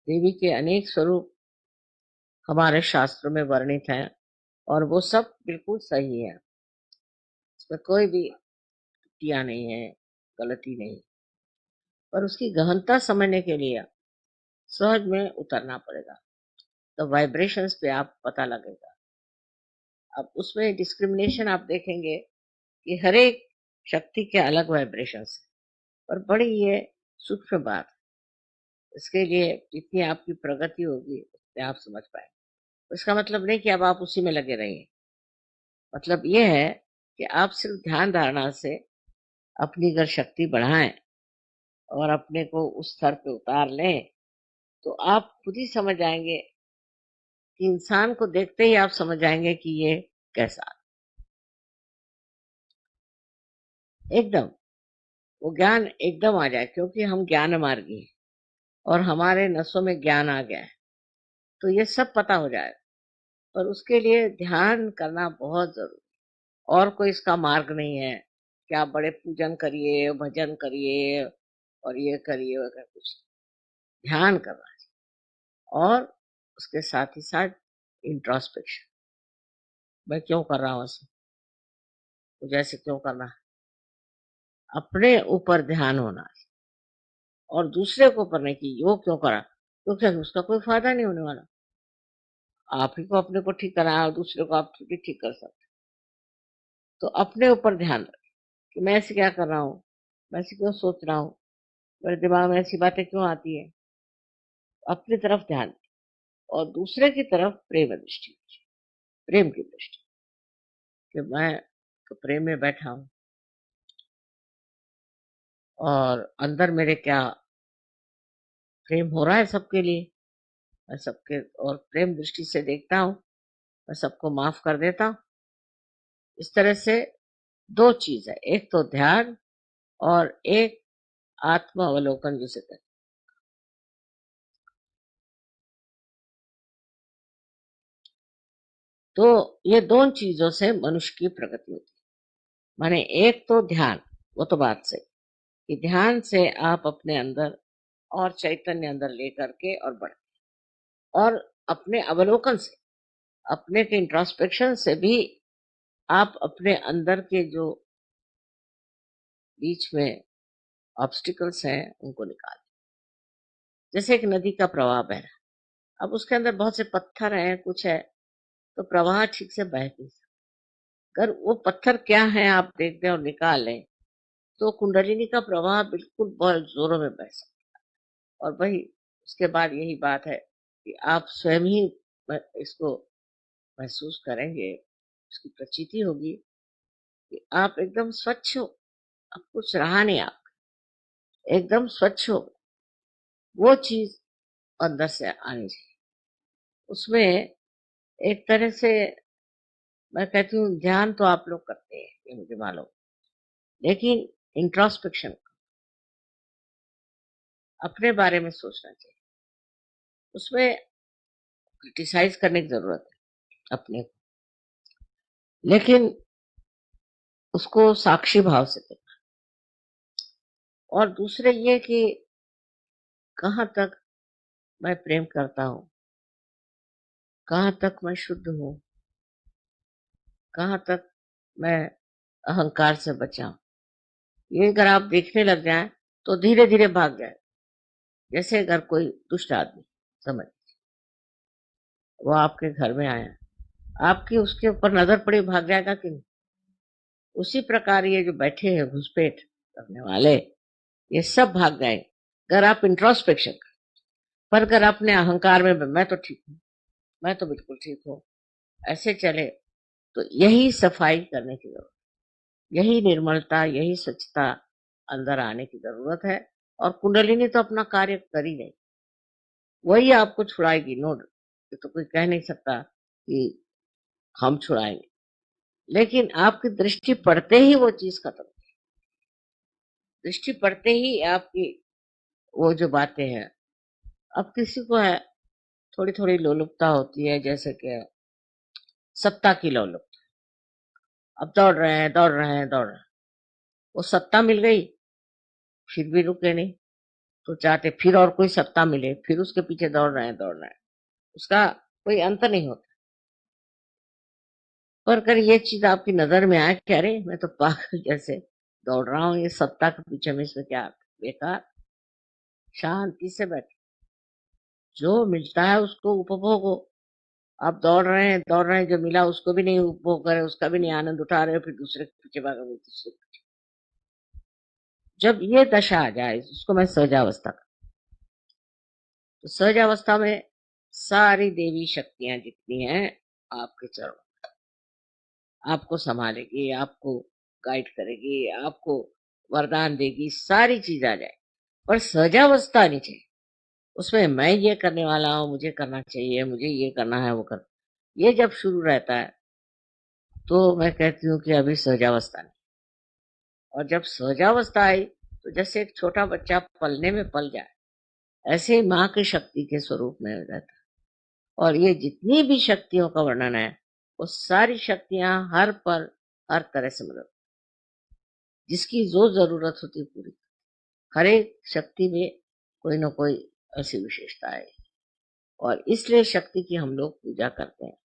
देवी के अनेक स्वरूप हमारे शास्त्रों में वर्णित हैं और वो सब बिल्कुल सही है। इसमें कोई भी त्रुटियां नहीं है, गलती नहीं। पर उसकी गहनता समझने के लिए सहज में उतरना पड़ेगा, तो वाइब्रेशंस पे आप पता लगेगा। अब उसमें डिस्क्रिमिनेशन आप देखेंगे कि हर एक शक्ति के अलग वाइब्रेशंस है, पर बड़ी ये सूक्ष्म बात है। इसके लिए जितनी आपकी प्रगति होगी उतने आप समझ पाएंगे। इसका मतलब नहीं कि अब आप उसी में लगे रहिए, मतलब ये है कि आप सिर्फ ध्यान धारणा से अपनी अगर शक्ति बढ़ाएं और अपने को उस स्तर पे उतार लें, तो आप खुद ही समझ आएंगे कि इंसान को देखते ही आप समझ आएंगे कि ये कैसा, एकदम वो ज्ञान एकदम आ जाए, क्योंकि हम ज्ञान मार्गी हैं और हमारे नसों में ज्ञान आ गया है, तो ये सब पता हो जाए। पर उसके लिए ध्यान करना बहुत जरूरी, और कोई इसका मार्ग नहीं है कि आप बड़े पूजन करिए, भजन करिए और ये करिए वगैरह, कुछ ध्यान करना चाहिए। और उसके साथ ही साथ इंट्रोस्पेक्शन, मैं क्यों कर रहा हूँ ऐसे, मुझे ऐसे क्यों करना है, अपने ऊपर ध्यान होना है और दूसरे को ऊपर नहीं कि वो क्यों करा, क्योंकि उसका कोई फायदा नहीं होने वाला। आप ही को अपने को ठीक कराना और दूसरे को आप भी ठीक कर सकते। तो अपने ऊपर ध्यान रखें कि मैं ऐसे क्या कर रहा हूँ, मैं ऐसे क्यों सोच रहा हूँ, मेरे दिमाग में ऐसी बातें क्यों आती है। अपनी तरफ ध्यान दें और दूसरे की तरफ प्रेम दृष्टि, प्रेम की दृष्टि, कि मैं तो प्रेम में बैठा हूँ और अंदर मेरे क्या प्रेम हो रहा है सबके लिए, मैं सबके और प्रेम दृष्टि से देखता हूँ, मैं सबको माफ कर देता हूँ। इस तरह से दो चीज है, एक तो ध्यान और एक आत्म अवलोकन जिसे कहते हैं। तो ये दोनों चीजों से मनुष्य की प्रगति होती है। माने एक तो ध्यान, वो तो बात सही कि ध्यान से आप अपने अंदर और चैतन्य अंदर लेकर के और बढ़, और अपने अवलोकन से, अपने के इंट्रोस्पेक्शन से भी आप अपने अंदर के जो बीच में ऑब्स्टिकल्स हैं उनको निकाल। जैसे एक नदी का प्रवाह बह रहा है, अब उसके अंदर बहुत से पत्थर हैं, कुछ है, तो प्रवाह ठीक से बह नहीं सकता। अगर वो पत्थर क्या है आप देख दें और निकाल लें, तो कुंडलिनी का प्रवाह बिल्कुल बहुत जोरों में बह सकता है। और वही उसके बाद यही बात है कि आप स्वयं ही इसको महसूस करेंगे, उसकी प्रचीति होगी कि आप एकदम स्वच्छ हो, अब कुछ रहा नहीं, आप एकदम स्वच्छ हो। वो चीज अंदर से आनी चाहिए। उसमें एक तरह से मैं कहती हूँ ध्यान तो आप लोग करते हैं, ये मुझे मालूम, लेकिन इंट्रोस्पेक्शन, अपने बारे में सोचना चाहिए। उसमें क्रिटिसाइज करने की जरूरत है अपने को, लेकिन उसको साक्षी भाव से देखना। और दूसरे ये कि कहाँ तक मैं प्रेम करता हूँ, कहाँ तक मैं शुद्ध हूँ, कहाँ तक मैं अहंकार से बचा हूँ। ये अगर आप देखने लग जाए तो धीरे धीरे भाग जाए। जैसे अगर कोई दुष्ट आदमी, समझ, वो आपके घर में आया, आपकी उसके ऊपर नजर पड़ी, भाग जाएगा कि नहीं। उसी प्रकार ये जो बैठे हैं घुसपैठ करने वाले, ये सब भाग जाएंगे अगर आप इंट्रोस्पेक्शन करें। पर अगर अपने अहंकार में मैं तो ठीक हूँ, मैं तो बिल्कुल ठीक हूँ, ऐसे चले, तो यही सफाई करने की जरूरत, यही निर्मलता, यही स्वच्छता अंदर आने की जरूरत है। और कुंडलिनी तो अपना कार्य कर ही नहीं, वही आपको छुड़ाएगी। नो, ये तो कोई कह नहीं सकता कि हम छुड़ाएंगे, लेकिन आपकी दृष्टि पड़ते ही वो चीज खत्म, दृष्टि पड़ते ही आपकी वो जो बातें हैं। अब किसी को है थोड़ी थोड़ी लोलुपता होती है, जैसे कि सत्ता की लोलुपता, अब दौड़ रहे हैं दौड़ रहे हैं दौड़ रहे हैं, वो सत्ता मिल गई फिर भी रुके नहीं, तो चाहते फिर और कोई सत्ता मिले, फिर उसके पीछे दौड़ रहे हैं, उसका कोई अंत नहीं होता। पर अगर ये चीज आपकी नजर में आए कि अरे मैं तो पागल जैसे दौड़ रहा हूँ ये सत्ता के पीछे में, इसमें क्या बेकार, शांति से बैठे, जो मिलता है उसको उपभोग हो। आप दौड़ रहे हैं, जो मिला उसको भी नहीं उपभोग करे, उसका भी नहीं आनंद उठा रहे हो, फिर दूसरे के पीछे भाग रहे हो, दूसरे जब ये दशा आ जाए, उसको मैं सहजावस्था का, तो सहजावस्था में सारी देवी शक्तियां जितनी हैं आपके चरणों, आपको संभालेगी, आपको गाइड करेगी, आपको वरदान देगी, सारी चीज आ जाए, पर सहजावस्था नहीं चाहिए। उसमें मैं ये करने वाला हूँ, मुझे करना चाहिए, मुझे ये करना है, वो कर, ये जब शुरू रहता है तो मैं कहती हूँ कि अभी सहजावस्था नहीं। और जब सहजावस्था आई तो जैसे एक छोटा बच्चा पलने में पल जाए, ऐसे ही माँ की शक्ति के स्वरूप में हो जाता है। और ये जितनी भी शक्तियों का वर्णन है, वो सारी शक्तियां हर पल हर तरह से मदद, जिसकी जो जरूरत होती है पूरी, हर एक शक्ति में कोई ना कोई ऐसी विशेषता है। और इसलिए शक्ति की हम लोग पूजा करते हैं।